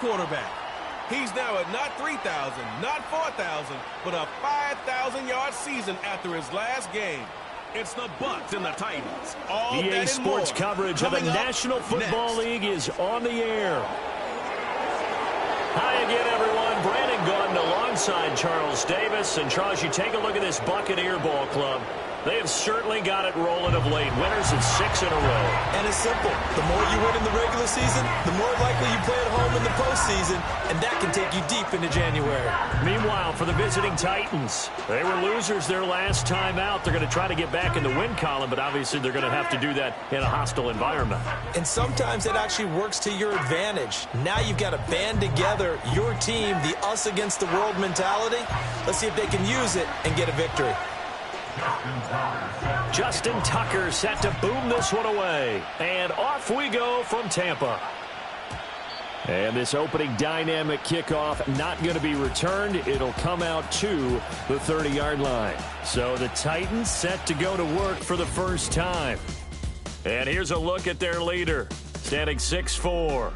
quarterback. He's now at not 3,000, not 4,000, but a 5,000-yard season after his last game. It's the Bucs and the Titans. All EA Sports coverage of the National Football League is on the air. Hi again, everyone. Brandon Gaudin alongside Charles Davis. And, Charles, you take a look at this Buccaneer ball club. They have certainly got it rolling of late. Winners in 6 in a row. And it's simple. The more you win in the regular season, the more likely you play at home in the postseason, and that can take you deep into January. Meanwhile, for the visiting Titans, they were losers their last time out. They're going to try to get back in the win column, but obviously they're going to have to do that in a hostile environment. And sometimes it actually works to your advantage. Now you've got to band together your team, the us against the world mentality. Let's see if they can use it and get a victory. Justin Tucker set to boom this one away. And off we go from Tampa. And this opening dynamic kickoff not going to be returned. It'll come out to the 30-yard line. So the Titans set to go to work for the first time. And here's a look at their leader, standing 6'4".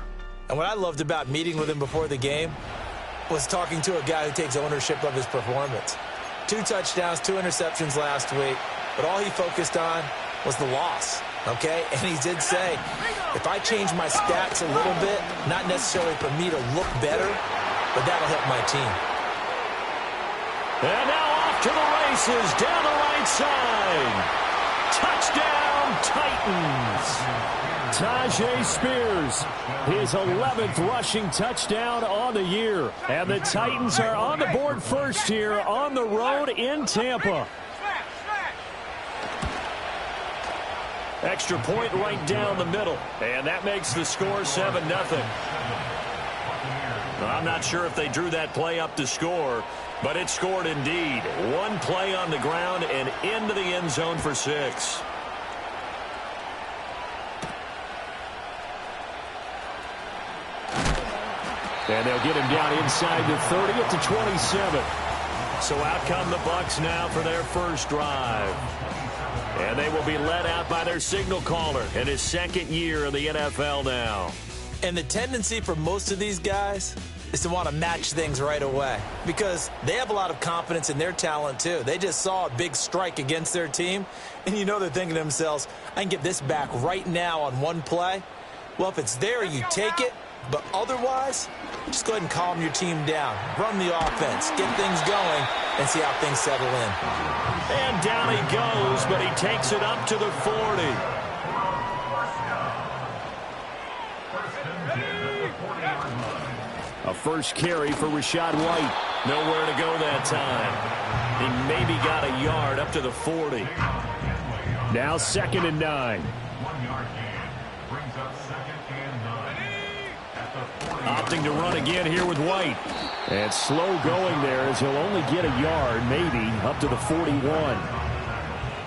And what I loved about meeting with him before the game was talking to a guy who takes ownership of his performance. 2 touchdowns, 2 interceptions last week, but all he focused on was the loss, okay? And he did say, if I change my stats a little bit, not necessarily for me to look better, but that'll help my team. And now off to the races, down the right side. Touchdown, Titans. Tyjae Spears, his 11th rushing touchdown on the year. And the Titans are on the board first here on the road in Tampa. Extra point right down the middle. And that makes the score 7-0. I'm not sure if they drew that play up to score, but it scored indeed. One play on the ground and into the end zone for 6. And they'll get him down inside the 30 at the 27. So out come the Bucs now for their first drive. And they will be led out by their signal caller in his second year in the NFL now. And the tendency for most of these guys is to want to match things right away because they have a lot of confidence in their talent too. They just saw a big strike against their team, and you know they're thinking to themselves, I can get this back right now on one play. Well, if it's there, you take it. But otherwise, just go ahead and calm your team down. Run the offense, get things going, and see how things settle in. And down he goes, but he takes it up to the 40. A first carry for Rachaad White. Nowhere to go that time. He maybe got a yard up to the 40. Now 2nd and 9. Opting to run again here with White. And slow going there as he'll only get a yard, maybe, up to the 41.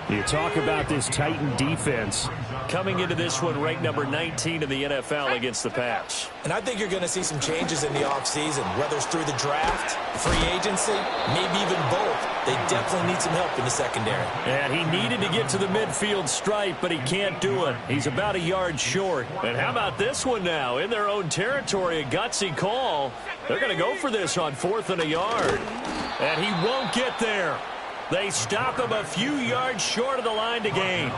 You talk about this Titan defense coming into this one ranked number 19 in the NFL against the pass. And I think you're going to see some changes in the offseason, whether it's through the draft, free agency, maybe even both. They definitely need some help in the secondary. And he needed to get to the midfield stripe, but he can't do it. He's about a yard short. And how about this one now? In their own territory, a gutsy call. They're going to go for this on 4th and a yard. And he won't get there. They stop him a few yards short of the line to gain.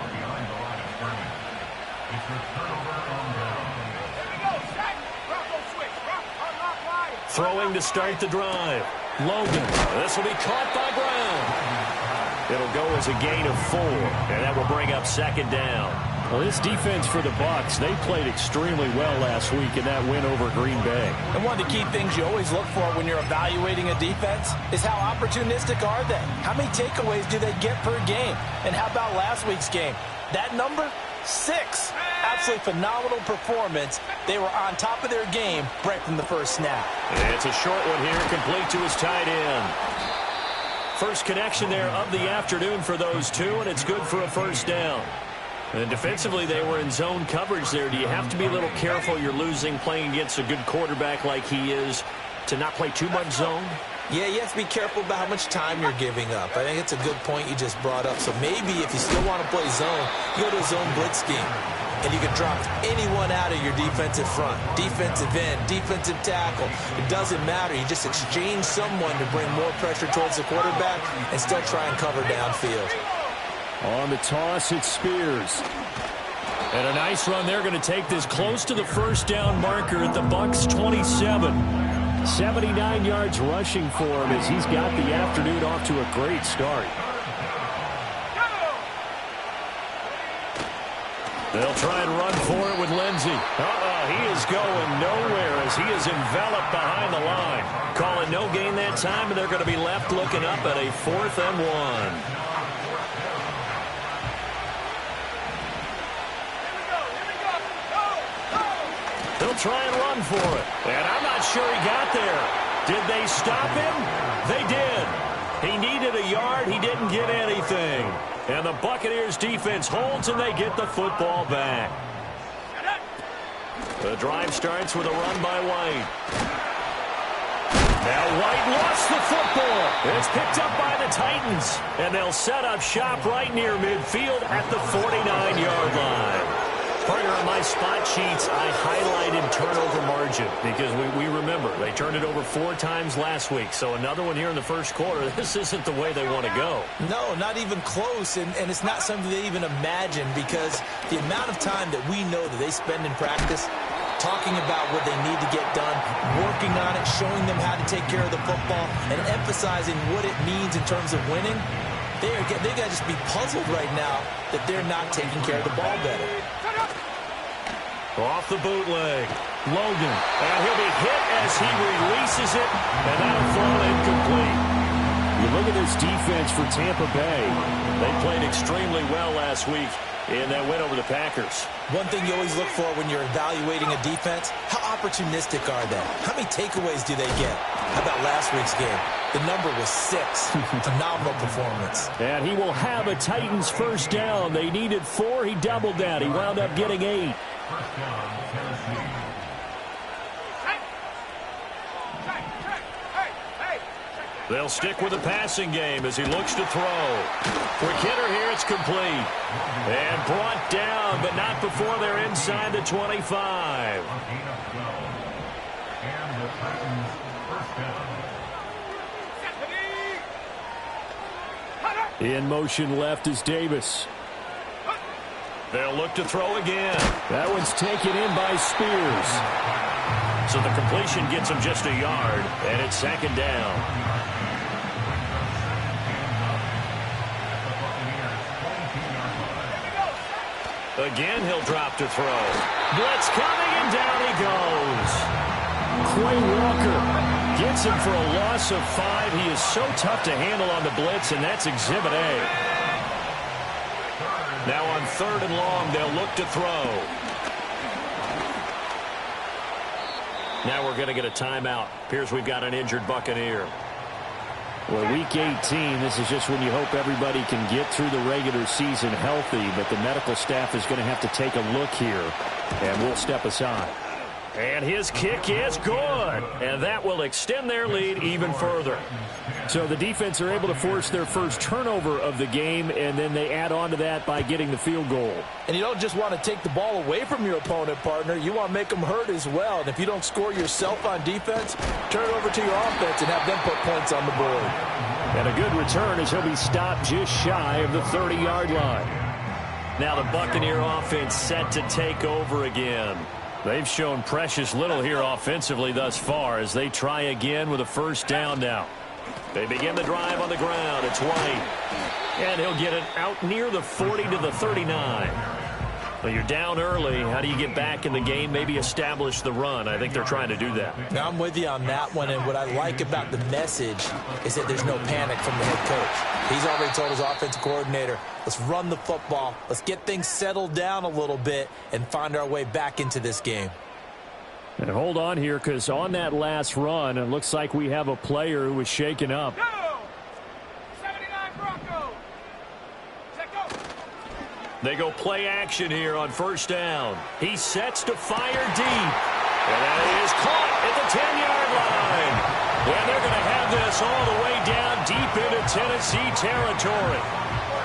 Throwing to start the drive. Logan. This will be caught by Brown. It'll go as a gain of 4, and that will bring up 2nd down. Well, this defense for the Bucs, they played extremely well last week in that win over Green Bay. And one of the key things you always look for when you're evaluating a defense is how opportunistic are they? How many takeaways do they get per game? And how about last week's game? That number? 6. Absolutely phenomenal performance. They were on top of their game right from the first snap. It's a short one here, complete to his tight end. First connection there of the afternoon for those two, and it's good for a first down. And defensively, they were in zone coverage there. Do you have to be a little careful? You're losing playing against a good quarterback like he is to not play too much zone? Yeah, you have to be careful about how much time you're giving up. I think it's a good point you just brought up. So maybe if you still want to play zone, you go to a zone blitz scheme. and you can drop anyone out of your defensive front, defensive end, defensive tackle. It doesn't matter. You just exchange someone to bring more pressure towards the quarterback and still try and cover downfield. On the toss, it's Spears. And a nice run. They're going to take this close to the first down marker at the Bucs 27. 79 yards rushing for him as he's got the afternoon off to a great start. They'll try and run for it with Lindsey. He is going nowhere as he is enveloped behind the line. Calling no gain that time, and they're going to be left looking up at a 4th and 1. They'll try and run for it. And I'm not sure he got there. Did they stop him? They did. He needed a yard. He didn't get anything. And the Buccaneers defense holds, and they get the football back. The drive starts with a run by White. Now White lost the football. It's picked up by the Titans. And they'll set up shop right near midfield at the 49-yard line. Partner, on my spot sheets, I highlighted turnover margin because we remember they turned it over 4 times last week. So another one here in the first quarter. This isn't the way they want to go. No, not even close. And it's not something they even imagine because the amount of time that we know that they spend in practice talking about what they need to get done, working on it, showing them how to take care of the football, and emphasizing what it means in terms of winning, they got to just be puzzled right now that they're not taking care of the ball better. Off the bootleg. Logan. And he'll be hit as he releases it, and that'll fall incomplete. You look at this defense for Tampa Bay. They played extremely well last week in that win over the Packers. One thing you always look for when you're evaluating a defense, how opportunistic are they? How many takeaways do they get? How about last week's game? The number was 6. Phenomenal performance. And he will have a Titans first down. They needed 4. He doubled that. He wound up getting 8. They'll stick with the passing game as he looks to throw. For Kidder here, it's complete. And brought down, but not before they're inside the 25. In motion left is Davis. They'll look to throw again. That one's taken in by Spears. So the completion gets him just a yard, and it's 2nd down. Again, he'll drop to throw. Blitz coming, and down he goes. Quay Walker gets him for a loss of 5. He is so tough to handle on the blitz, and that's Exhibit A. Now on 3rd and long, they'll look to throw. Now we're going to get a timeout. Appears we've got an injured Buccaneer. Well, Week 18, this is just when you hope everybody can get through the regular season healthy, but the medical staff is going to have to take a look here, and we'll step aside. And his kick is good, and that will extend their lead even further. So the defense are able to force their first turnover of the game, and then they add on to that by getting the field goal. And you don't just want to take the ball away from your opponent, partner. You want to make them hurt as well. And if you don't score yourself on defense, turn it over to your offense and have them put points on the board. And a good return as he'll be stopped just shy of the 30-yard line. Now the Buccaneer offense set to take over again. They've shown precious little here offensively thus far as they try again with a first down now. They begin the drive on the ground. It's White. And he'll get it out near the 40 to the 39. Well, you're down early. How do you get back in the game? Maybe establish the run. I think they're trying to do that. Now, I'm with you on that one, and what I like about the message is that there's no panic from the head coach. He's already told his offensive coordinator, let's run the football, let's get things settled down a little bit and find our way back into this game. And hold on here, because on that last run, it looks like we have a player who was shaken up. They go play action here on first down. He sets to fire deep. And that is caught at the 10-yard line. And they're going to have this all the way down deep into Tennessee territory.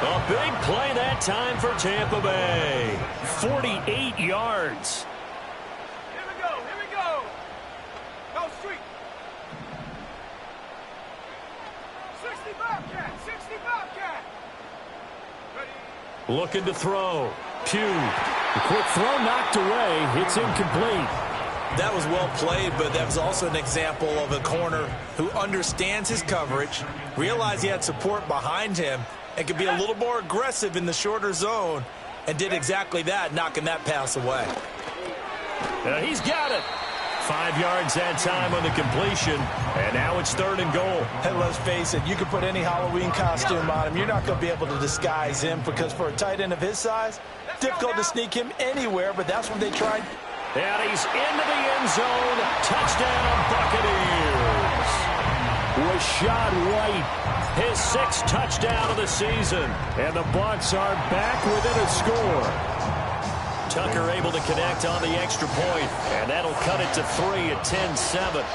A big play that time for Tampa Bay. 48 yards. Here we go. Here we go. Go street. 60 Bobcat. 60 Bobcat. Ready. Looking to throw. Pugh. The quick throw knocked away. It's incomplete. That was well played, but that was also an example of a corner who understands his coverage, realized he had support behind him, and could be a little more aggressive in the shorter zone, and did exactly that, knocking that pass away. He's got it. 5 yards that time on the completion, and now it's 3rd and goal. And let's face it, you can put any Halloween costume on him. You're not going to be able to disguise him because for a tight end of his size, difficult to sneak him anywhere, but that's what they tried. And he's into the end zone. Touchdown, Buccaneers. Rachaad White, his 6th touchdown of the season. And the Bucs are back within a score. Tucker able to connect on the extra point. And that'll cut it to 3 at 10-7.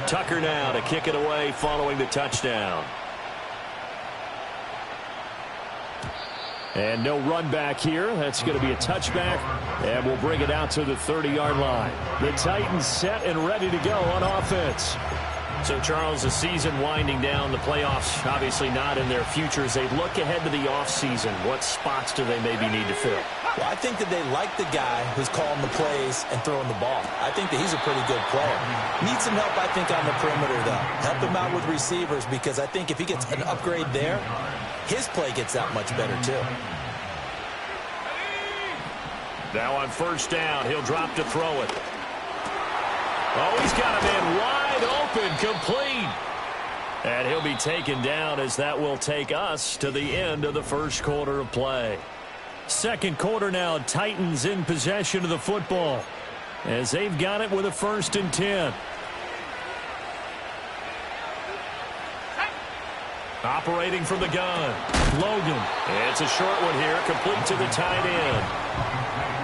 Tucker now to kick it away following the touchdown. And no run back here. That's going to be a touchback. And we'll bring it out to the 30-yard line. The Titans set and ready to go on offense. So, Charles, the season winding down, the playoffs obviously not in their future. As they look ahead to the offseason, what spots do they maybe need to fill? Well, I think that they like the guy who's calling the plays and throwing the ball. I think that he's a pretty good player. Needs some help, I think, on the perimeter, though. Help him out with receivers because I think if he gets an upgrade there, his play gets that much better, too. Now on 1st down, he'll drop to throw it. Oh, he's got a man wide open, complete. And he'll be taken down as that will take us to the end of the 1st quarter of play. 2nd quarter now, Titans in possession of the football as they've got it with a 1st and 10. Operating from the gun, Logan. It's a short one here, complete to the tight end.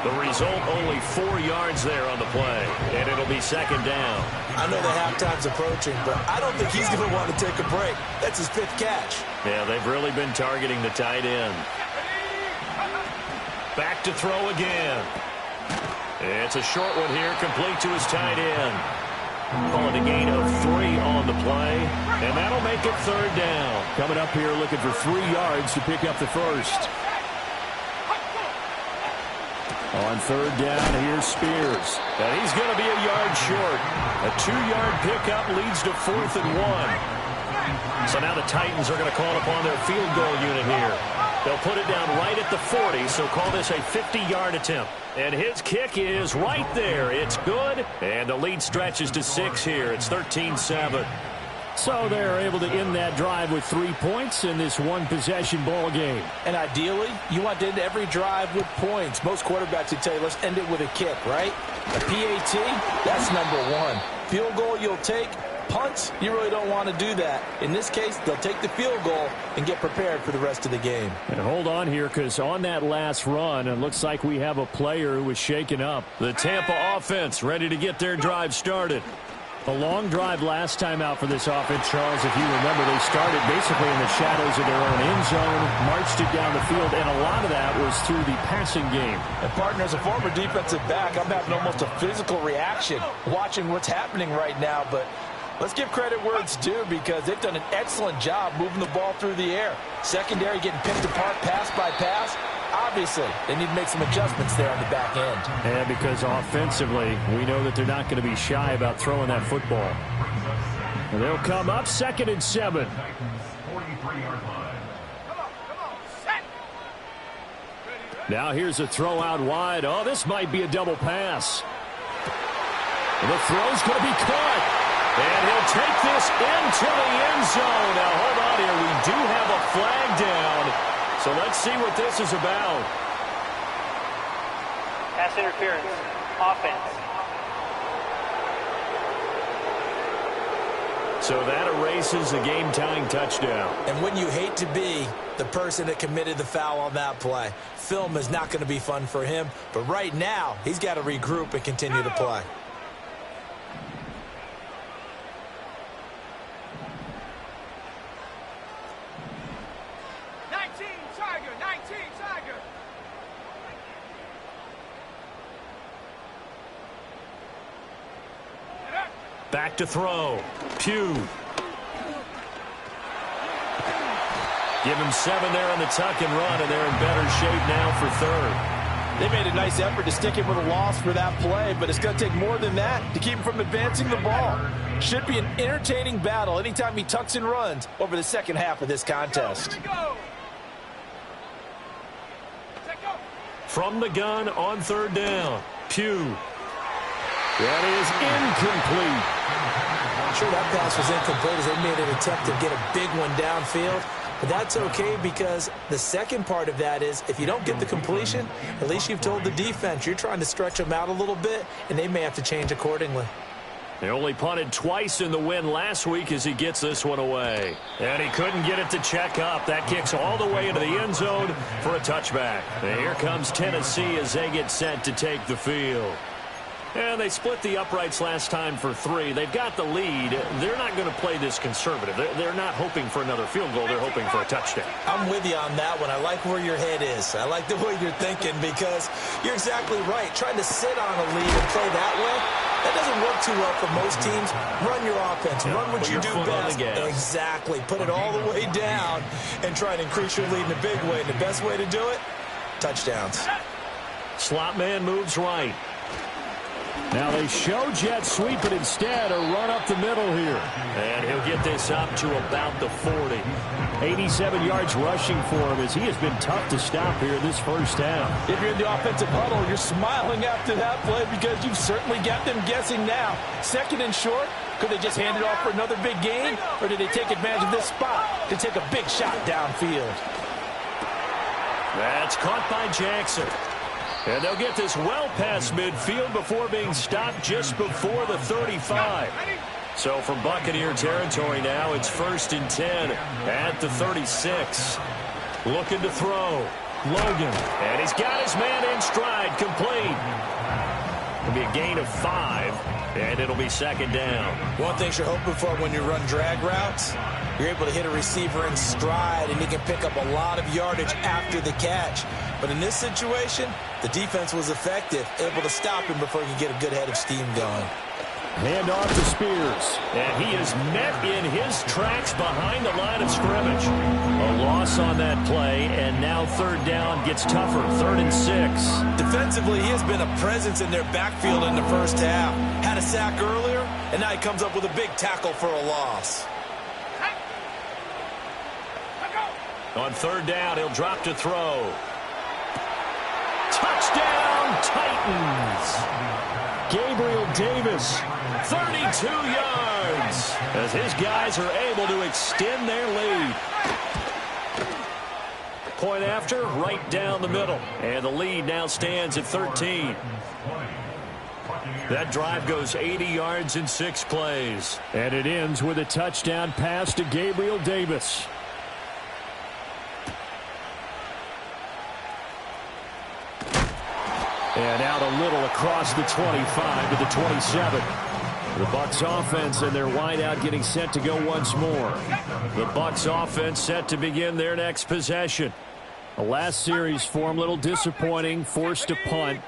The result, only 4 yards there on the play, and it'll be 2nd down. I know the halftime's approaching, but I don't think he's going to want to take a break. That's his 5th catch. Yeah, they've really been targeting the tight end. Back to throw again. It's a short one here, complete to his tight end. Calling a gain of 3 on the play, and that'll make it 3rd down. Coming up here looking for 3 yards to pick up the 1st. On 3rd down, here's Spears. And he's going to be a yard short. A 2-yard pickup leads to 4th and 1. So now the Titans are going to call upon their field goal unit here. They'll put it down right at the 40, so call this a 50-yard attempt. And his kick is right there. It's good, and the lead stretches to 6 here. It's 13-7. So they're able to end that drive with 3 points in this one-possession ball game. And ideally, you want to end every drive with points. Most quarterbacks would tell you, let's end it with a kick, right? A PAT, that's #1. Field goal you'll take. Punts, you really don't want to do that. In this case, they'll take the field goal and get prepared for the rest of the game. And hold on here, because on that last run, it looks like we have a player who was shaken up. The Tampa offense ready to get their drive started. A long drive last time out for this offense, Charles. If you remember, they started basically in the shadows of their own end zone, marched it down the field, and a lot of that was through the passing game. And, partner, as a former defensive back, I'm having almost a physical reaction watching what's happening right now. But let's give credit where it's due because they've done an excellent job moving the ball through the air. Secondary getting picked apart pass by pass. Obviously, they need to make some adjustments there on the back end. And because offensively, we know that they're not going to be shy about throwing that football. And they'll come up 2nd and 7. Now here's a throw out wide. Oh, this might be a double pass. And the throw's going to be caught. And he'll take this into the end zone. Now, hold on here. We do have a flag down. So let's see what this is about. Pass interference. Offense. So that erases a game-tying touchdown. And wouldn't you hate to be the person that committed the foul on that play? Film is not going to be fun for him. But right now, he's got to regroup and continue to play. Back to throw. Pugh. Give him 7 there on the tuck and run, and they're in better shape now for third. They made a nice effort to stick him with a loss for that play, but it's going to take more than that to keep him from advancing the ball. Should be an entertaining battle anytime he tucks and runs over the second half of this contest. From the gun on third down. Pugh. That is incomplete. I'm sure that pass was incomplete as they made an attempt to get a big one downfield. But that's okay because the second part of that is if you don't get the completion, at least you've told the defense you're trying to stretch them out a little bit, and they may have to change accordingly. They only punted twice in the win last week as he gets this one away. And he couldn't get it to check up. That kicks all the way into the end zone for a touchback. And here comes Tennessee as they get set to take the field. And they split the uprights last time for 3. They've got the lead. They're not going to play this conservative. They're not hoping for another field goal. They're hoping for a touchdown. I'm with you on that one. I like where your head is. I like the way you're thinking because you're exactly right. Trying to sit on a lead and play that way, that doesn't work too well for most teams. Run your offense. Run what you do best. Exactly. Put it all the way down and try and increase your lead in a big way. And the best way to do it, touchdowns. Slot man moves right. Now they show jet sweep, but instead a run up the middle here. And he'll get this up to about the 40. 87 yards rushing for him as he has been tough to stop here this first half. If you're in the offensive huddle, you're smiling after that play because you've certainly got them guessing now. Second and short, could they just hand it off for another big gain? Or did they take advantage of this spot to take a big shot downfield? That's caught by Jackson. And they'll get this well past midfield before being stopped just before the 35. So from Buccaneer territory now, it's 1st and 10 at the 36. Looking to throw. Logan. And he's got his man in stride. Complete. It'll be a gain of 5, and it'll be second down. One thing you're hoping for when you run drag routes, you're able to hit a receiver in stride, and he can pick up a lot of yardage after the catch. But in this situation, the defense was effective, able to stop him before he could get a good head of steam going. Hand off to Spears. And he is met in his tracks behind the line of scrimmage. A loss on that play, and now third down gets tougher. 3rd and 6. Defensively, he has been a presence in their backfield in the first half. Had a sack earlier, and now he comes up with a big tackle for a loss. On third down, he'll drop to throw. Touchdown, Titans. Gabriel Davis, 32 yards, as his guys are able to extend their lead. Point after, right down the middle. And the lead now stands at 13. That drive goes 80 yards in 6 plays. And it ends with a touchdown pass to Gabriel Davis. And out a little across the 25 to the 27. The Bucs offense and their wideout getting set to go once more. The Bucs offense set to begin their next possession. The last series for them, a little disappointing, forced to punt.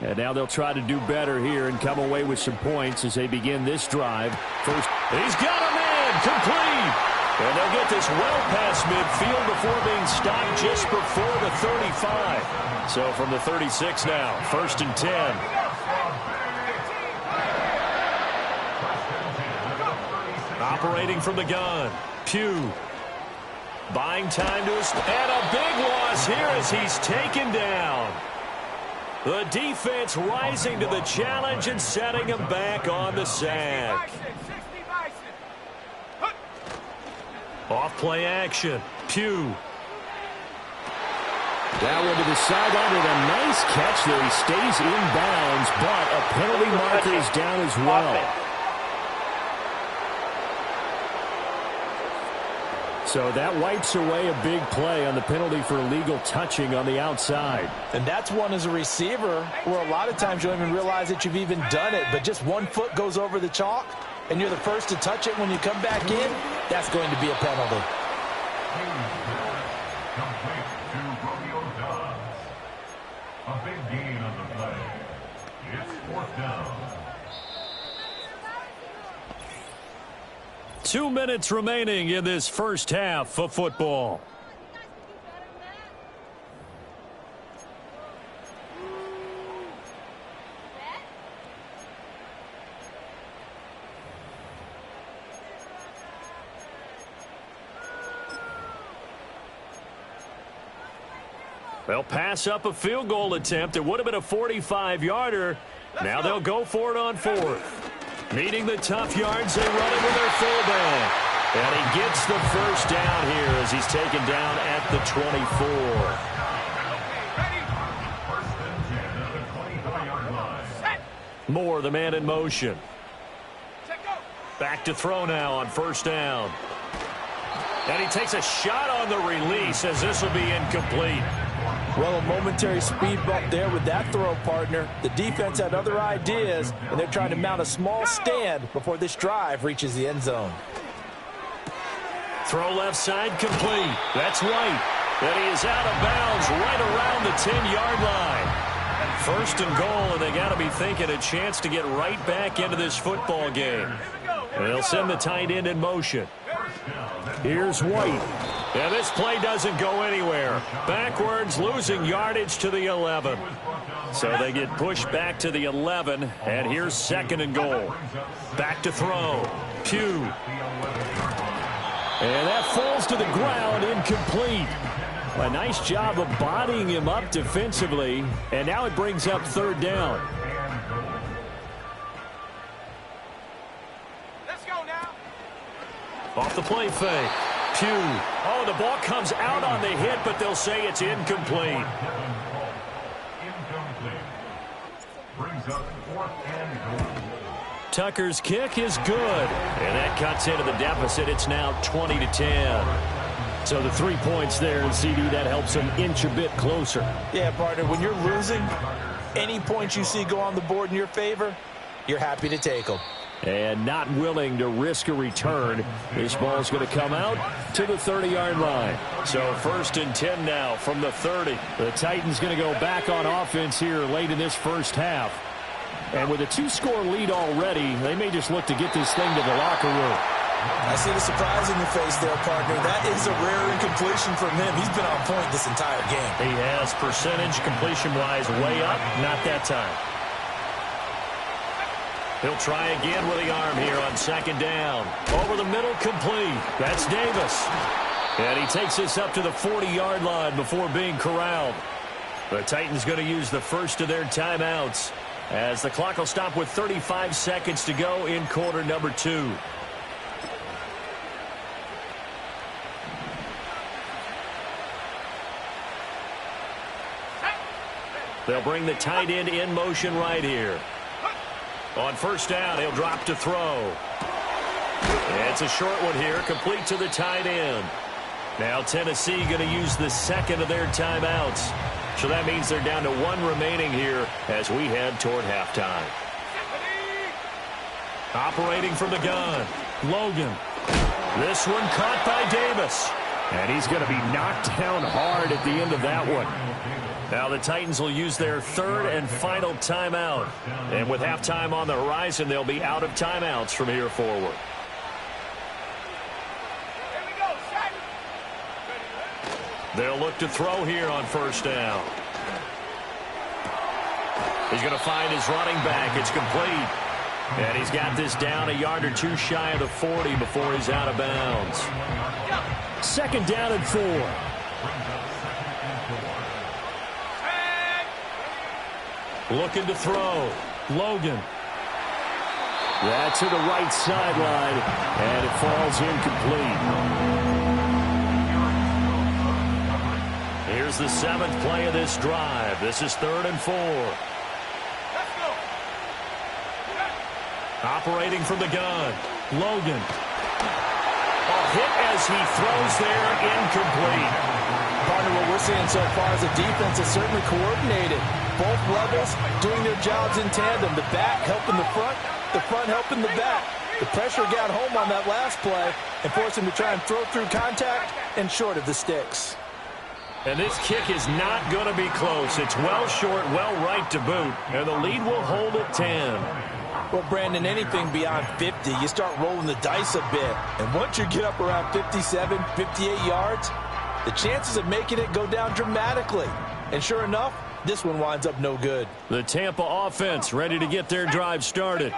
And now they'll try to do better here and come away with some points as they begin this drive. First, he's got a man, complete. And they'll get this well past midfield before being stopped just before the 35. So from the 36 now, 1st and 10. Operating from the gun, Pugh. Buying time to his, and a big loss here as he's taken down. The defense rising to the challenge and setting him back on the sack. Off play action. Pugh. Down into the sideline with a nice catch there. He stays in bounds, but a penalty marker is down as well. So that wipes away a big play on the penalty for illegal touching on the outside. And that's one as a receiver where a lot of times you don't even realize that you've even done it, but just one foot goes over the chalk, and you're the first to touch it when you come back in, that's going to be a penalty. A big gain on the play. It's 4th down. 2 minutes remaining in this first half of football. They'll pass up a field goal attempt. It would have been a 45-yarder. Now they'll go for it on fourth. Needing the tough yards, they run it with their fullback. And he gets the first down here as he's taken down at the 24. Moore, the man in motion. Back to throw now on first down. And he takes a shot on the release as this will be incomplete. Well, a momentary speed bump there with that throw, partner. The defense had other ideas, and they're trying to mount a small stand before this drive reaches the end zone. Throw left side complete. That's White. And he is out of bounds right around the 10-yard line. First and goal, and they got to be thinking a chance to get right back into this football game. And they'll send the tight end in motion. Here's White. And this play doesn't go anywhere. Backwards, losing yardage to the 11. So they get pushed back to the 11, and here's second and goal. Back to throw. Pugh. And that falls to the ground, incomplete. A nice job of bodying him up defensively, and now it brings up third down. Let's go now. Off the play fake. Pugh. Oh, the ball comes out on the hit, but they'll say it's incomplete. Incomplete. Brings up fourth and goal. Tucker's kick is good, and that cuts into the deficit. It's now 20-10. So the 3 points there, and CD, that helps them inch a bit closer. Yeah, partner, when you're losing, any points you see go on the board in your favor, you're happy to take them. And not willing to risk a return. This ball's going to come out to the 30-yard line. So first and 10 now from the 30. The Titans going to go back on offense here late in this first half. And with a 2-score lead already, they may just look to get this thing to the locker room. I see the surprise in your face there, partner. That is a rare incompletion from him. He's been on point this entire game. He has percentage completion-wise way up. Not that time. He'll try again with the arm here on second down. Over the middle, complete. That's Davis. And he takes this up to the 40-yard line before being corralled. The Titans going to use the first of their timeouts as the clock will stop with 35 seconds to go in quarter number 2. They'll bring the tight end in motion right here. On first down, he'll drop to throw. It's a short one here, complete to the tight end. Now Tennessee going to use the second of their timeouts. So that means they're down to 1 remaining here as we head toward halftime. Operating from the gun, Logan. This one caught by Davis. And he's going to be knocked down hard at the end of that one. Now the Titans will use their third and final timeout. And with halftime on the horizon, they'll be out of timeouts from here forward. They'll look to throw here on first down. He's going to find his running back. It's complete. And he's got this down a yard or 2 shy of the 40 before he's out of bounds. Second down and 4. Looking to throw. Logan. That's to the right sideline, and it falls incomplete. Here's the 7th play of this drive. This is 3rd and 4. Operating from the gun. Logan. A hit as he throws there, incomplete. Partner, what we're seeing so far is the defense is certainly coordinated. Both levels doing their jobs in tandem. The back helping the front helping the back. The pressure got home on that last play and forced him to try and throw through contact and short of the sticks. And this kick is not going to be close. It's well short, well right to boot. And the lead will hold at 10. Well, Brandon, anything beyond 50, you start rolling the dice a bit. And once you get up around 57, 58 yards, the chances of making it go down dramatically. And sure enough, this one winds up no good. The Tampa offense ready to get their drive started.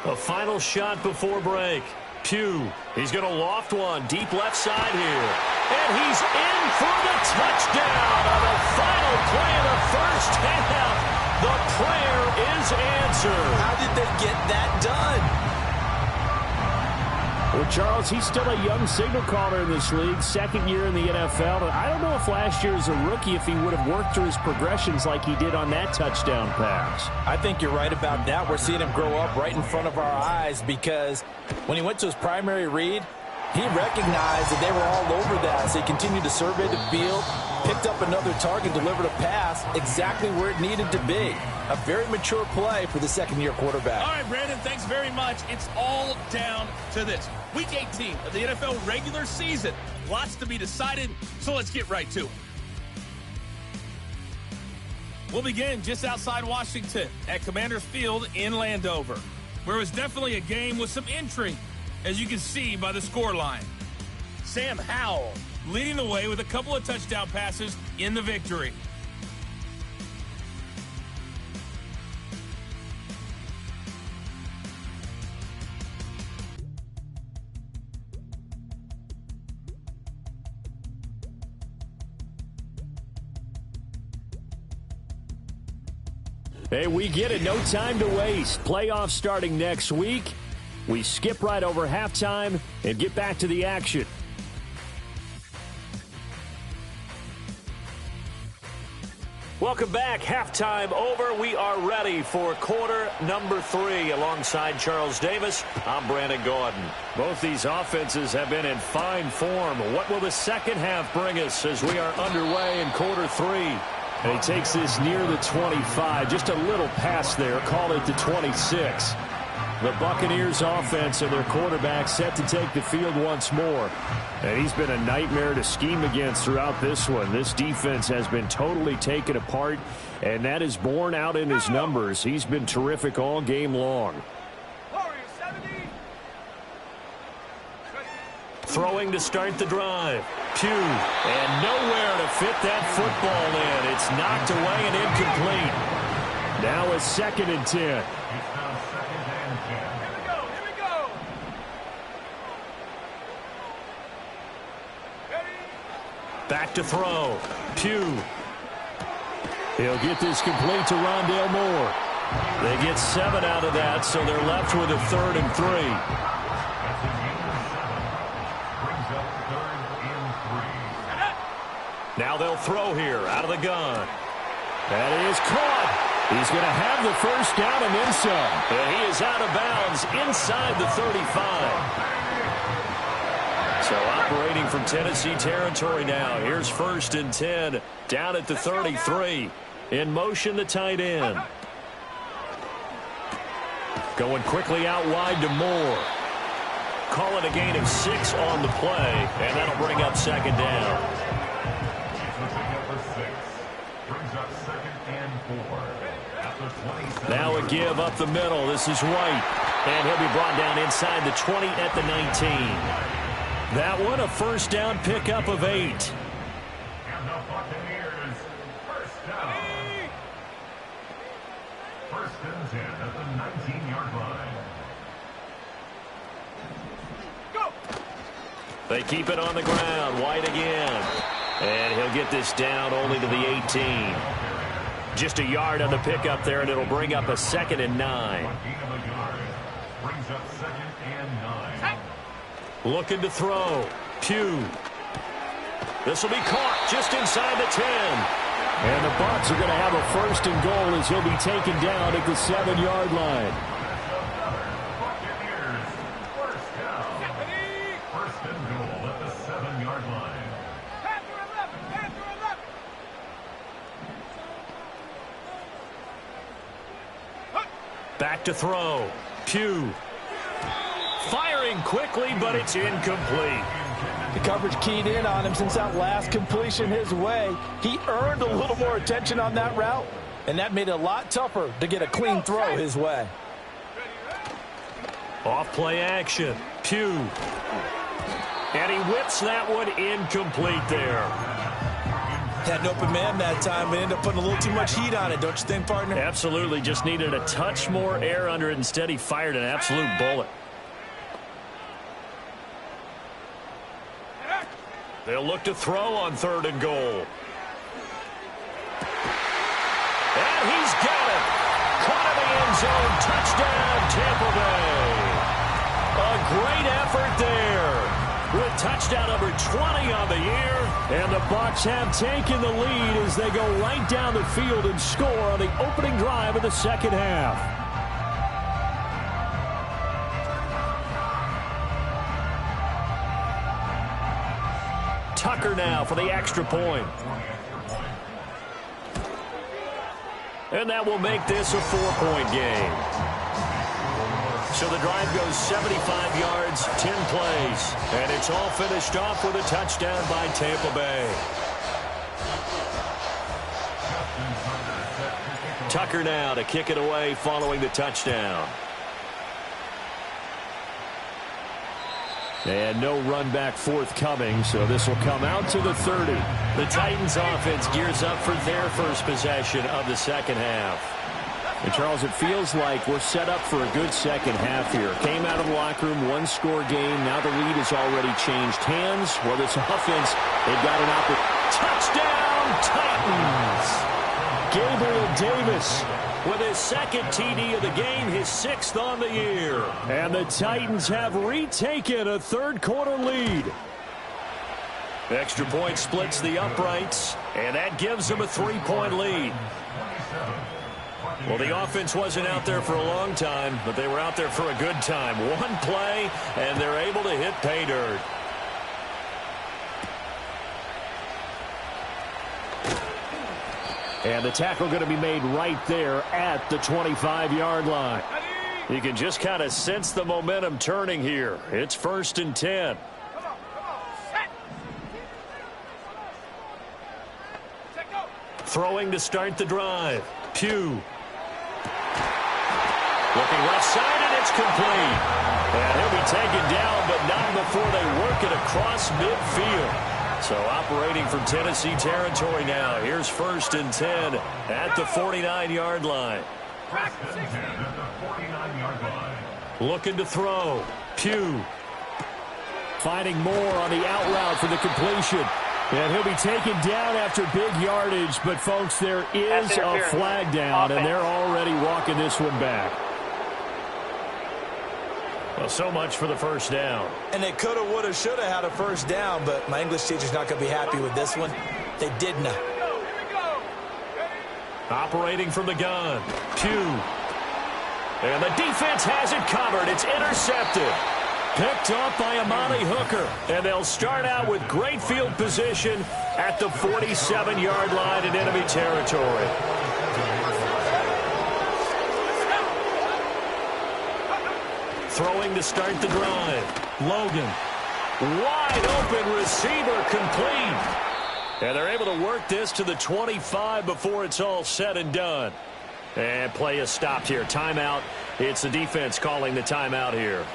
A final shot before break. Pugh, he's going to loft one deep left side here. And he's in for the touchdown on the final play of the first half. The prayer is answered. How did they get that done? Well, Charles, he's still a young signal caller in this league, second year in the NFL. But I don't know if last year as a rookie, if he would have worked through his progressions like he did on that touchdown pass. I think you're right about that. We're seeing him grow up right in front of our eyes because when he went to his primary read, he recognized that they were all over that. So he continued to survey the field, picked up another target, delivered a pass exactly where it needed to be. A very mature play for the second-year quarterback. All right, Brandon, thanks very much. It's all down to this. Week 18 of the NFL regular season. Lots to be decided, so let's get right to it. We'll begin just outside Washington at Commanders Field in Landover, where it was definitely a game with some intrigue, as you can see by the scoreline. Sam Howell leading the way with a couple of touchdown passes in the victory. Hey, we get it. No time to waste. Playoffs starting next week. We skip right over halftime and get back to the action. Welcome back. Halftime over. We are ready for quarter number 3. Alongside Charles Davis, I'm Brandon Gaudin. Both these offenses have been in fine form. What will the second half bring us as we are underway in quarter 3? And he takes this near the 25. Just a little pass there. Call it the 26. The Buccaneers offense and their quarterback set to take the field once more. And he's been a nightmare to scheme against throughout this one. This defense has been totally taken apart, and that is borne out in his numbers. He's been terrific all game long. Throwing to start the drive. Pugh, and nowhere to fit that football in. It's knocked away and incomplete. Now a 2nd and 10. Back to throw. Pugh. He'll get this complete to Rondale Moore. They get 7 out of that, so they're left with a 3rd and 3. Now they'll throw here out of the gun. That is caught. He's going to have the first down and then some. And he is out of bounds inside the 35. So operating from Tennessee territory now. Here's 1st and 10 down at the 33. In motion, the tight end. Going quickly out wide to Moore. Call it a gain of 6 on the play, and that'll bring up 2nd down. Now a give up the middle. This is White. And he'll be brought down inside the 20 at the 19. That one a first down pickup of 8. And the Buccaneers first down. 1st and 10 at the 19-yard line. Go! They keep it on the ground. White again. And he'll get this down only to the 18. Just a yard on the pickup there, and it'll bring up a 2nd and 9. Brings up 2nd and 9. Looking to throw. Pugh. This will be caught just inside the 10. And the Bucs are going to have a 1st and goal as he'll be taken down at the 7-yard line. Buccaneers first down. 1st and goal at the 7-yard line. Back to throw. Pugh. Firing quickly, but it's incomplete. The coverage keyed in on him since that last completion his way. He earned a little more attention on that route, and that made it a lot tougher to get a clean throw his way. Off play action. Pugh. And he whips that one incomplete there. Had an open man that time, but ended up putting a little too much heat on it, don't you think, partner? Absolutely. Just needed a touch more air under it. Instead, he fired an absolute bullet. They'll look to throw on 3rd and goal. And he's got it. Caught in the end zone. Touchdown, Tampa Bay. A great effort there. With touchdown number 20 on the year. And the Bucs have taken the lead as they go right down the field and score on the opening drive of the second half. Tucker now for the extra point. And that will make this a 4-point game. So the drive goes 75 yards, 10 plays. And it's all finished off with a touchdown by Tampa Bay. Tucker now to kick it away following the touchdown. And no run back forthcoming, so this will come out to the 30. The Titans offense gears up for their first possession of the second half. And Charles, it feels like we're set up for a good second half here. Came out of the locker room, one-score game. Now the lead has already changed hands. Well, this offense, they've got an opportunity. Touchdown, Titans! Gabriel Davis with his second TD of the game, his 6th on the year. And the Titans have retaken a third-quarter lead. Extra point splits the uprights, and that gives them a 3-point lead. Well, the offense wasn't out there for a long time, but they were out there for a good time. One play, and they're able to hit pay dirt. And the tackle going to be made right there at the 25-yard line. You can just kind of sense the momentum turning here. It's 1st and 10. Throwing to start the drive. Pugh. Looking left side, and it's complete. And he'll be taken down, but not before they work it across midfield. So operating from Tennessee territory now. Here's 1st and 10 at the 49-yard line. Looking to throw. Pugh. Finding more on the out route for the completion. And he'll be taken down after big yardage. But, folks, there is a flag down, and they're already walking this one back. Well, so much for the first down. And they could have, would have, should have had a first down, but my English teacher's not going to be happy with this one. They did not. Operating from the gun. Pugh. And the defense has it covered. It's intercepted. Picked off by Amani Hooker. And they'll start out with great field position at the 47-yard line in enemy territory. Throwing to start the drive. Logan. Wide open receiver, complete. And they're able to work this to the 25 before it's all said and done. And play is stopped here. Timeout. It's the defense calling the timeout here.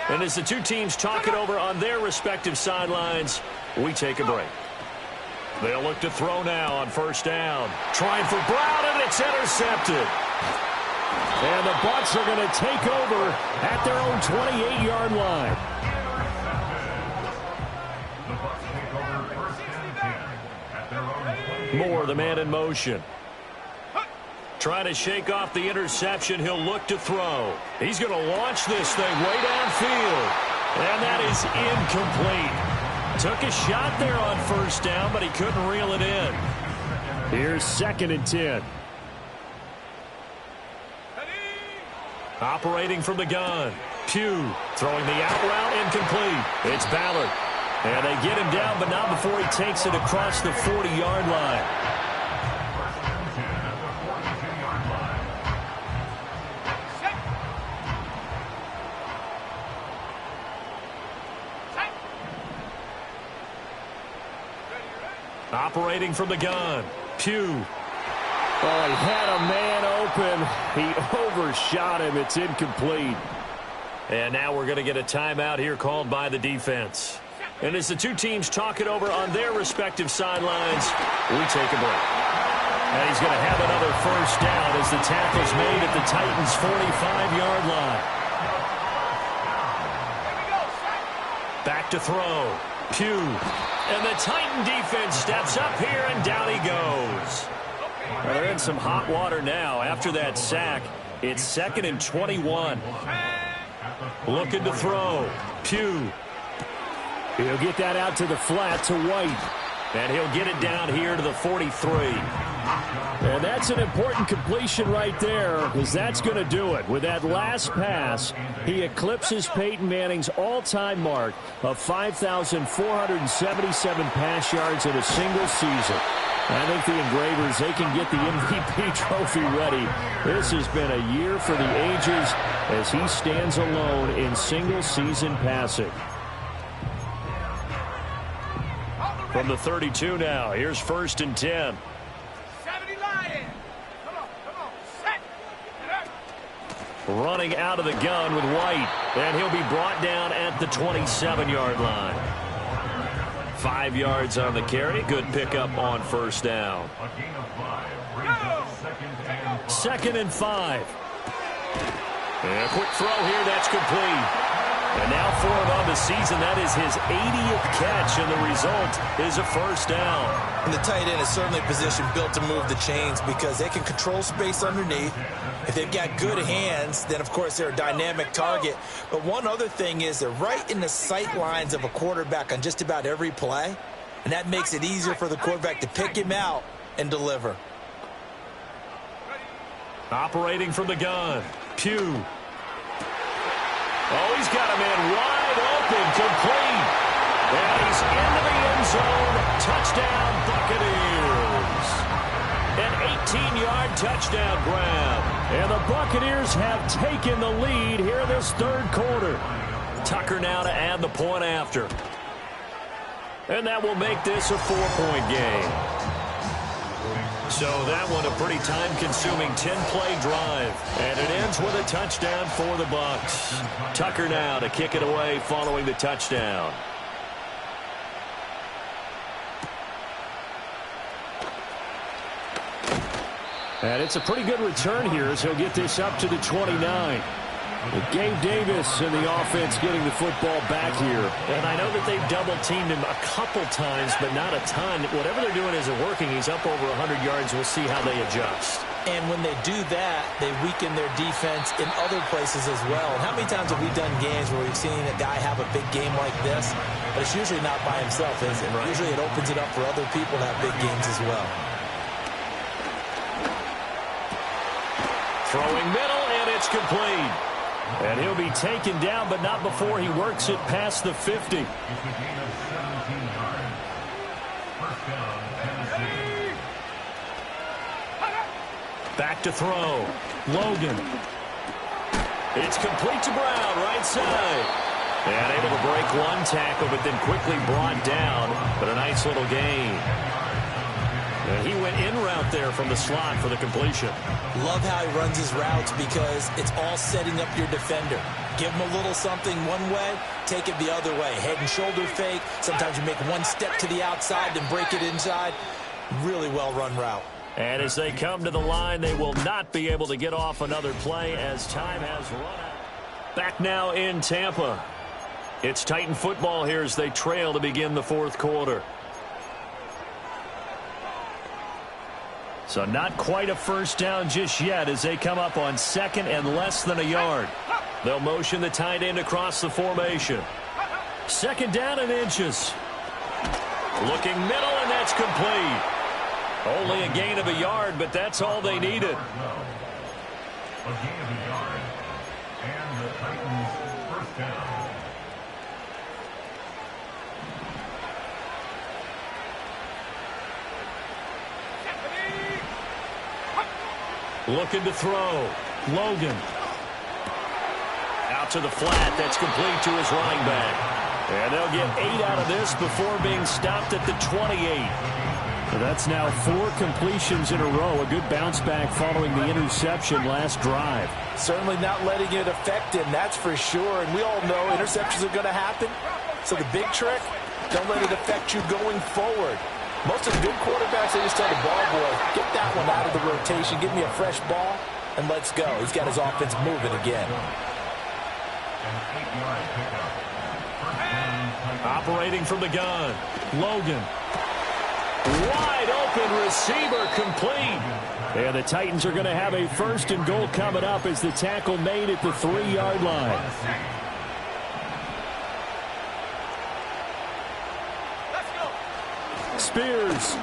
And as the two teams talk it over on their respective sidelines, we take a break. They'll look to throw now on 1st down. Trying for Brown, and it's intercepted. And the Bucs are going to take over at their own 28-yard line. Moore, the man in motion. Trying to shake off the interception. He'll look to throw. He's going to launch this thing way downfield. And that is incomplete. Took a shot there on 1st down, but he couldn't reel it in. Here's 2nd and 10. Operating from the gun. Pugh throwing the out route, incomplete. It's Ballard. And they get him down, but not before he takes it across the 40-yard line. Operating from the gun. Pugh. Oh, he had a man open. He overshot him. It's incomplete. And now we're going to get a timeout here called by the defense. And as the two teams talk it over on their respective sidelines, we take a break. And he's going to have another first down as the tackle's made at the Titans' 45-yard line. Back to throw. Pugh. And the Titan defense steps up here, and down he goes. Well, they're in some hot water now. After that sack, it's 2nd and 21. Looking to throw. Pugh. He'll get that out to the flat to White. And he'll get it down here to the 43. And that's an important completion right there, because that's going to do it. With that last pass, he eclipses Peyton Manning's all-time mark of 5,477 pass yards in a single season. I think the Engravers, they can get the MVP trophy ready. This has been a year for the ages as he stands alone in single-season passing. From the 32 now, here's 1st and 10. 70 Lions. Come on, set. Running out of the gun with White, and he'll be brought down at the 27-yard line. 5 yards on the carry. Good pickup on first down. 2nd and 5. And a quick throw here, that's complete. And now for him on the season, that is his 80th catch, and the result is a first down. And the tight end is certainly a position built to move the chains because they can control space underneath. If they've got good hands, then, of course, they're a dynamic target. But one other thing is they're right in the sight lines of a quarterback on just about every play, and that makes it easier for the quarterback to pick him out and deliver. Operating from the gun, Pugh. Oh, he's got a man wide open, complete. And he's into the end zone. Touchdown, Buccaneers. An 18-yard touchdown grab. And the Buccaneers have taken the lead here in this third quarter. Tucker now to add the point after. And that will make this a 4-point game. So that one a pretty time-consuming 10-play drive. And it ends with a touchdown for the Bucs. Tucker now to kick it away following the touchdown. And it's a pretty good return here as he'll get this up to the 29. With Gabe Davis in the offense getting the football back here. And I know that they've double-teamed him a couple times, but not a ton. Whatever they're doing isn't working. He's up over 100 yards. We'll see how they adjust. And when they do that, they weaken their defense in other places as well. And how many times have we done games where we've seen a guy have a big game like this? But it's usually not by himself, is it? Right. Usually it opens it up for other people to have big games as well. Throwing middle, and it's complete. And he'll be taken down, but not before he works it past the 50. Back to throw. Logan. It's complete to Brown, right side. And able to break one tackle, but then quickly brought down. But a nice little gain. And he went in route there from the slot for the completion. Love how he runs his routes because it's all setting up your defender. Give him a little something one way, take it the other way. Head and shoulder fake. Sometimes you make one step to the outside, then break it inside. Really well-run route. And as they come to the line, they will not be able to get off another play as time has run out. Back now in Tampa. It's Titan football here as they trail to begin the fourth quarter. So not quite a first down just yet as they come up on 2nd and less than a yard. They'll motion the tight end across the formation. 2nd down and inches. Looking middle, and that's complete. Only a gain of a yard, but that's all they needed. A gain of a yard. And the Titans first down. Looking to throw. Logan. Out to the flat. That's complete to his running back. And they'll get 8 out of this before being stopped at the 28. So that's now 4 completions in a row. A good bounce back following the interception last drive. Certainly not letting it affect him, that's for sure. And we all know interceptions are going to happen. So the big trick, don't let it affect you going forward. Most of the good quarterbacks, they just tell the ball boy, get that one out of the rotation, give me a fresh ball, and let's go. He's got his offense moving again. Operating from the gun, Logan. Wide open receiver, complete. And the Titans are going to have a 1st and goal coming up as the tackle made at the 3-yard line. Spears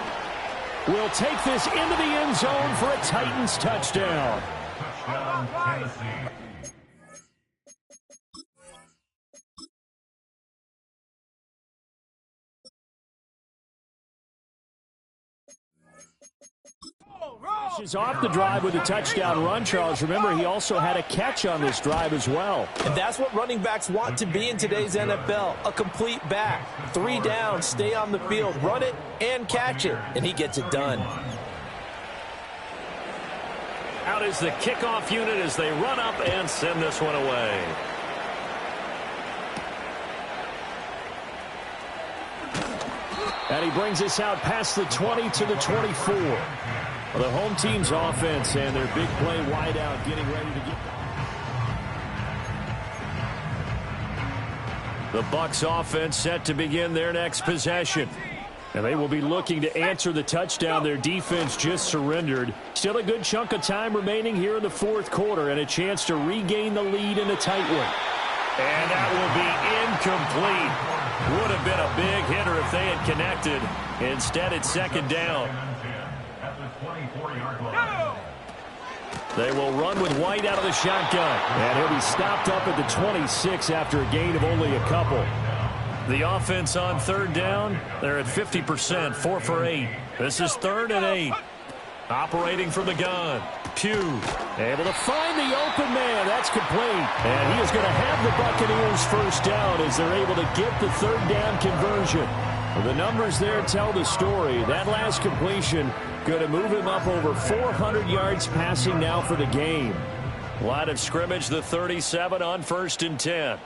will take this into the end zone for a Titans touchdown. Touchdown, Tennessee. Is off the drive with a touchdown run, Charles. Remember, he also had a catch on this drive as well. And that's what running backs want to be in today's NFL, a complete back. 3 down, stay on the field, run it and catch it, and he gets it done. Out is the kickoff unit as they run up and send this one away. And he brings us out past the 20 to the 24. The home team's offense and their big play wide out getting ready to get. The Bucs offense set to begin their next possession. And they will be looking to answer the touchdown their defense just surrendered. Still a good chunk of time remaining here in the 4th quarter and a chance to regain the lead in a tight one. And that will be incomplete. Would have been a big hitter if they had connected. Instead, it's 2nd down. They will run with White out of the shotgun. And he'll be stopped up at the 26 after a gain of only a couple. The offense on 3rd down, they're at 50%, 4 for 8. This is 3rd and 8. Operating from the gun. Pugh able to find the open man. That's complete. And he is going to have the Buccaneers 1st down as they're able to get the 3rd down conversion. Well, the numbers there tell the story. That last completion going to move him up over 400 yards passing now for the game. Line of scrimmage, the 37 on 1st and 10.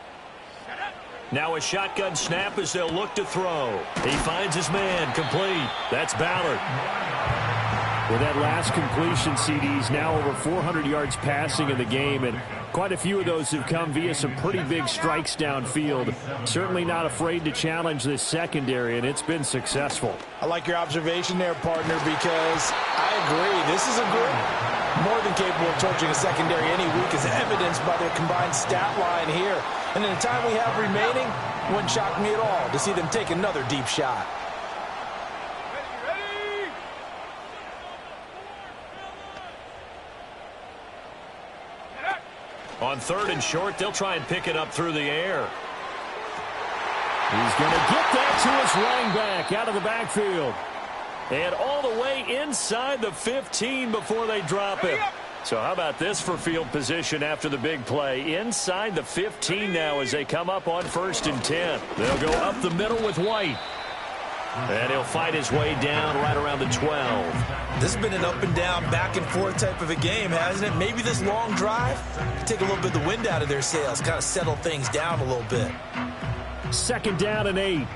Now a shotgun snap as they'll look to throw. He finds his man, complete. That's Ballard. With that last completion, CD's now over 400 yards passing in the game, and quite a few of those have come via some pretty big strikes downfield. Certainly not afraid to challenge this secondary, and it's been successful. I like your observation there, partner, because I agree. This is a group more than capable of torching a secondary any week, as evidenced by their combined stat line here. And in the time we have remaining, wouldn't shock me at all to see them take another deep shot. On 3rd and short, they'll try and pick it up through the air. He's going to get that to his running back out of the backfield. And all the way inside the 15 before they drop him. So how about this for field position after the big play? Inside the 15 now as they come up on 1st and 10. They'll go up the middle with White. And he'll fight his way down right around the 12. This has been an up and down, back and forth type of a game, hasn't it? Maybe this long drive take a little bit of the wind out of their sails, kind of settle things down a little bit. 2nd down and 8.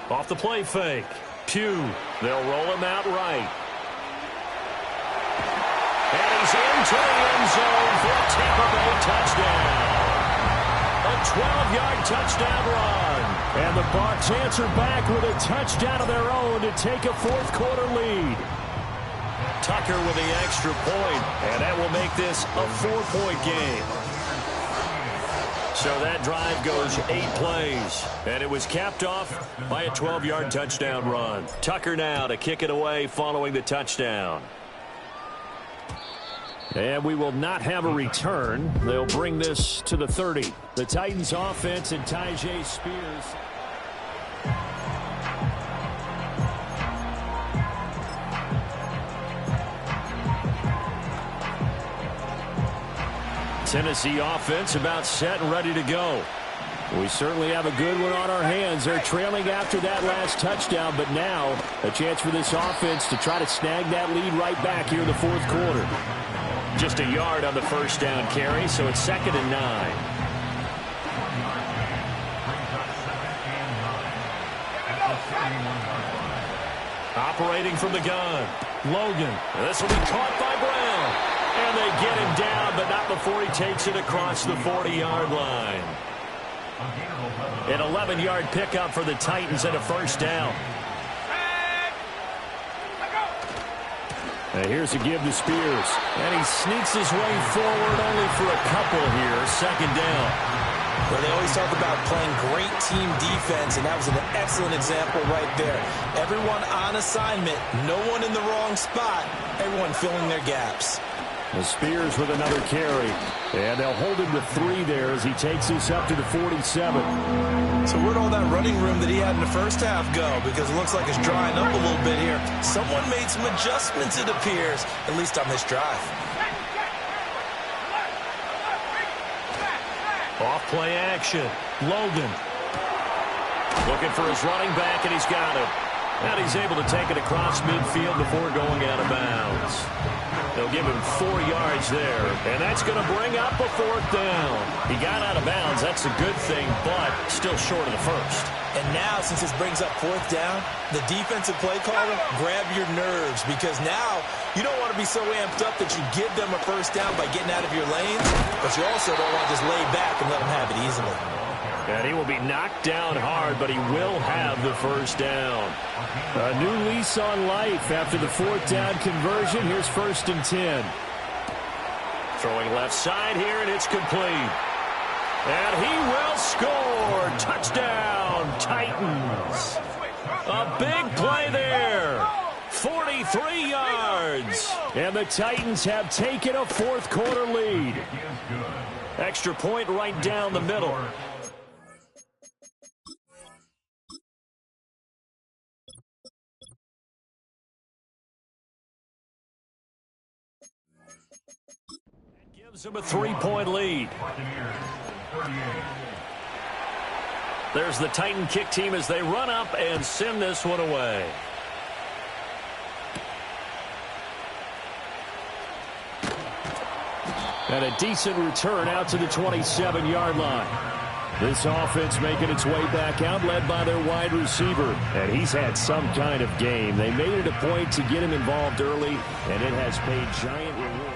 Off the play fake. Pugh. They'll roll him out right. And he's into the end zone for a Tampa Bay touchdown. A 12-yard touchdown run. And the Bucs answer back with a touchdown of their own to take a 4th quarter lead. Tucker with the extra point, and that will make this a 4-point game. So that drive goes 8 plays, and it was capped off by a 12-yard touchdown run. Tucker now to kick it away following the touchdown. And we will not have a return. They'll bring this to the 30. The Titans offense and Tyjae Spears. Tennessee offense about set and ready to go. We certainly have a good one on our hands. They're trailing after that last touchdown, but now a chance for this offense to try to snag that lead right back here in the fourth quarter. Just a yard on the first down carry, so it's 2nd and 9. Operating from the gun, Logan. This will be caught by Brown. And they get him down, but not before he takes it across the 40-yard line. An 11-yard pickup for the Titans and a first down. And here's a give to Spears. And he sneaks his way forward only for a couple here. 2nd down. Well, they always talk about playing great team defense, and that was an excellent example right there. Everyone on assignment, no one in the wrong spot, everyone filling their gaps. The Spears with another carry. And they'll hold him to 3 there as he takes this up to the 47. So where'd all that running room that he had in the first half go? Because it looks like it's drying up a little bit here. Someone made some adjustments, it appears, at least on this drive. Off play action. Logan. Looking for his running back, and he's got him. And he's able to take it across midfield before going out of bounds. They'll give him 4 yards there, and that's going to bring up a 4th down. He got out of bounds. That's a good thing, but still short of the first. And now, since this brings up 4th down, the defensive play caller, grab your nerves, because now you don't want to be so amped up that you give them a first down by getting out of your lanes, but you also don't want to just lay back and let them have it easily. And he will be knocked down hard, but he will have the first down. A new lease on life after the 4th down conversion. Here's 1st and 10. Throwing left side here, and it's complete. And he will score. Touchdown, Titans. A big play there. 43 yards. And the Titans have taken a fourth quarter lead. Extra point right down the middle. Gives them a 3-point lead. There's the Titan kick team as they run up and send this one away. And a decent return out to the 27-yard line. This offense making its way back out, led by their wide receiver. And he's had some kind of game. They made it a point to get him involved early, and it has paid giant reward.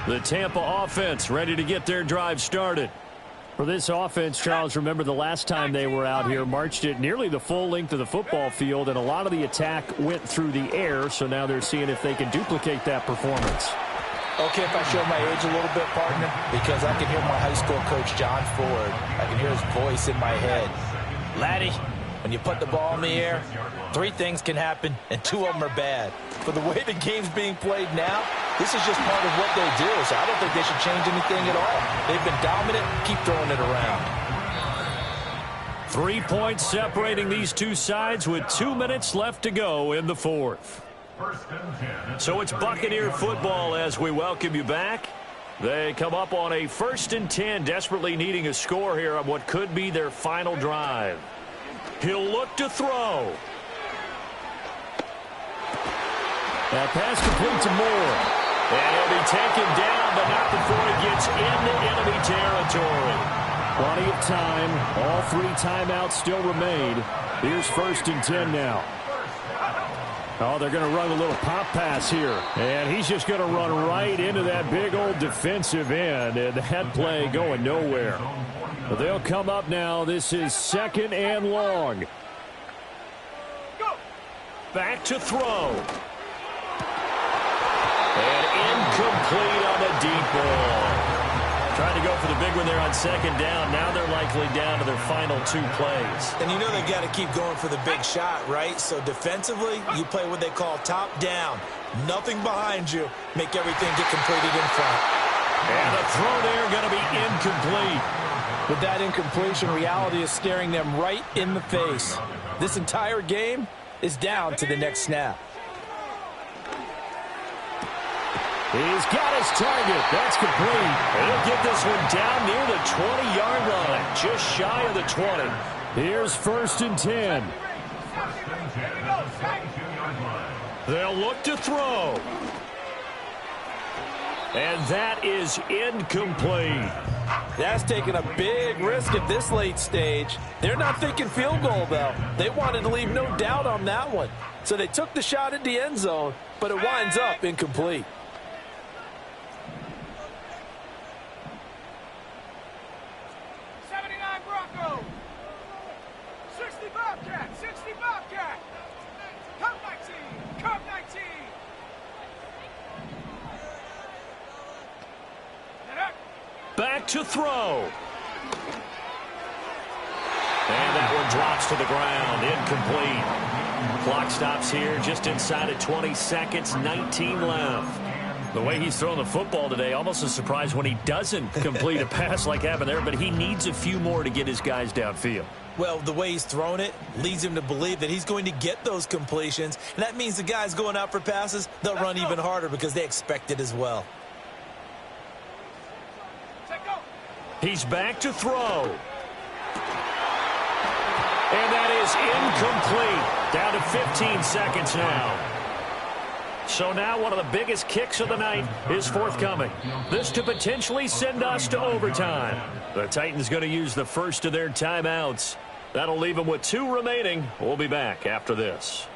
The Tampa offense ready to get their drive started. For this offense, Charles, remember the last time they were out here, marched it nearly the full length of the football field, and a lot of the attack went through the air, so now they're seeing if they can duplicate that performance. Okay, if I show my age a little bit, partner, because I can hear my high school coach, John Ford. I can hear his voice in my head. Laddie, when you put the ball in the air, 3 things can happen, and 2 of them are bad. For the way the game's being played now, this is just part of what they do, so I don't think they should change anything at all. They've been dominant. Keep throwing it around. 3 points separating these two sides with 2 minutes left to go in the fourth. So it's Buccaneer football as we welcome you back. They come up on a 1st and 10, desperately needing a score here on what could be their final drive. He'll look to throw. That pass complete to Moore. And he'll be taken down, but not before he gets into enemy territory. Plenty of time. All 3 timeouts still remain. Here's 1st and 10 now. Oh, they're going to run a little pop pass here. And he's just going to run right into that big old defensive end. And that play going nowhere. But they'll come up now. This is 2nd and long. Back to throw. And incomplete on the deep ball. Trying to go for the big one there on 2nd down. Now they're likely down to their final 2 plays. And you know they've got to keep going for the big shot, right? So defensively, you play what they call top down. Nothing behind you. Make everything get completed in front. And the throw there going to be incomplete. With that incompletion, reality is staring them right in the face. This entire game is down to the next snap. He's got his target. That's complete. He'll get this one down near the 20-yard line, just shy of the 20. Here's 1st and 10. They'll look to throw. And that is incomplete. That's taking a big risk at this late stage. They're not thinking field goal, though. They wanted to leave no doubt on that one. So they took the shot at the end zone, but it winds up incomplete. Back to throw. And that one drops to the ground. Incomplete. Clock stops here just inside of 20 seconds. 19 left. The way he's throwing the football today, almost a surprise when he doesn't complete a pass like happened there, but he needs a few more to get his guys downfield. Well, the way he's thrown it leads him to believe that he's going to get those completions. And that means the guys going out for passes, they'll run even harder because they expect it as well. He's back to throw. And that is incomplete. Down to 15 seconds now. So now one of the biggest kicks of the night is forthcoming. This to potentially send us to overtime. The Titans going to use the first of their timeouts. That'll leave them with 2 remaining. We'll be back after this.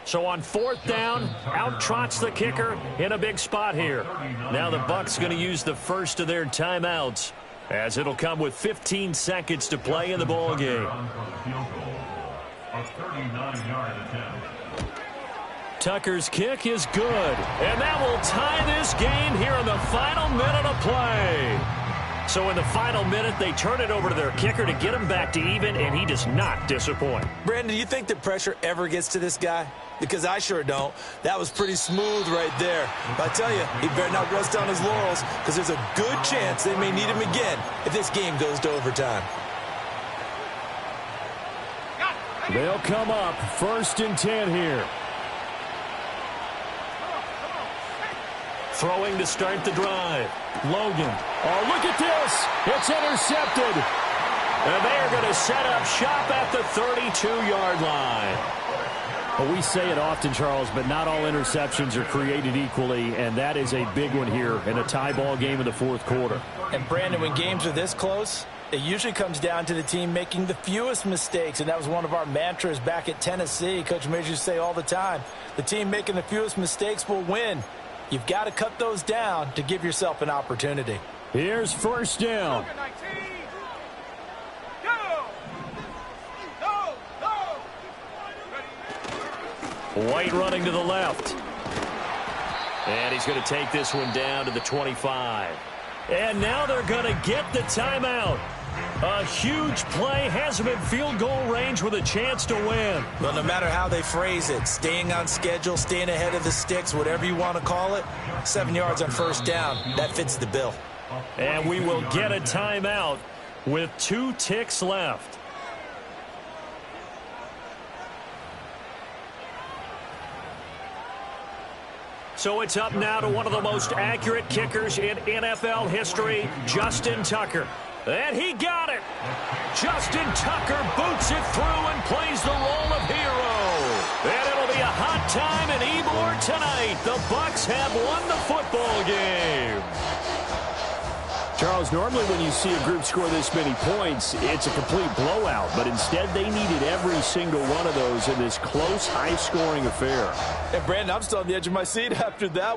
So on 4th down, out trots the kicker in a big spot here. Now the Bucs going to use the first of their timeouts, as it'll come with 15 seconds to play in the ball game. Tucker's kick is good, and that will tie this game here in the final minute of play. So in the final minute, they turn it over to their kicker to get him back to even, and he does not disappoint. Brandon, do you think the pressure ever gets to this guy? Because I sure don't. That was pretty smooth right there. But I tell you, he better not rest on his laurels, because there's a good chance they may need him again if this game goes to overtime. They'll come up 1st and 10 here. Throwing to start the drive. Logan. Oh, look at this. It's intercepted. And they are going to set up shop at the 32-yard line. Well, we say it often, Charles, but not all interceptions are created equally, and that is a big one here in a tie ball game in the 4th quarter. And, Brandon, when games are this close, it usually comes down to the team making the fewest mistakes, and that was one of our mantras back at Tennessee. Coach Mears used to say all the time, the team making the fewest mistakes will win. You've got to cut those down to give yourself an opportunity. Here's 1st down. White running to the left. And he's going to take this one down to the 25. And now they're going to get the timeout. A huge play has him in field goal range with a chance to win. Well, no matter how they phrase it, staying on schedule, staying ahead of the sticks, whatever you want to call it, 7 yards on 1st down, that fits the bill. And we will get a timeout with 2 ticks left. So it's up now to one of the most accurate kickers in NFL history, Justin Tucker. And he got it. Justin Tucker boots it through and plays the role of hero. And it'll be a hot time in Ybor tonight. The Bucs have won the football game. Charles, normally when you see a group score this many points, it's a complete blowout. But instead, they needed every single one of those in this close, high-scoring affair. And, Brandon, I'm still on the edge of my seat after that.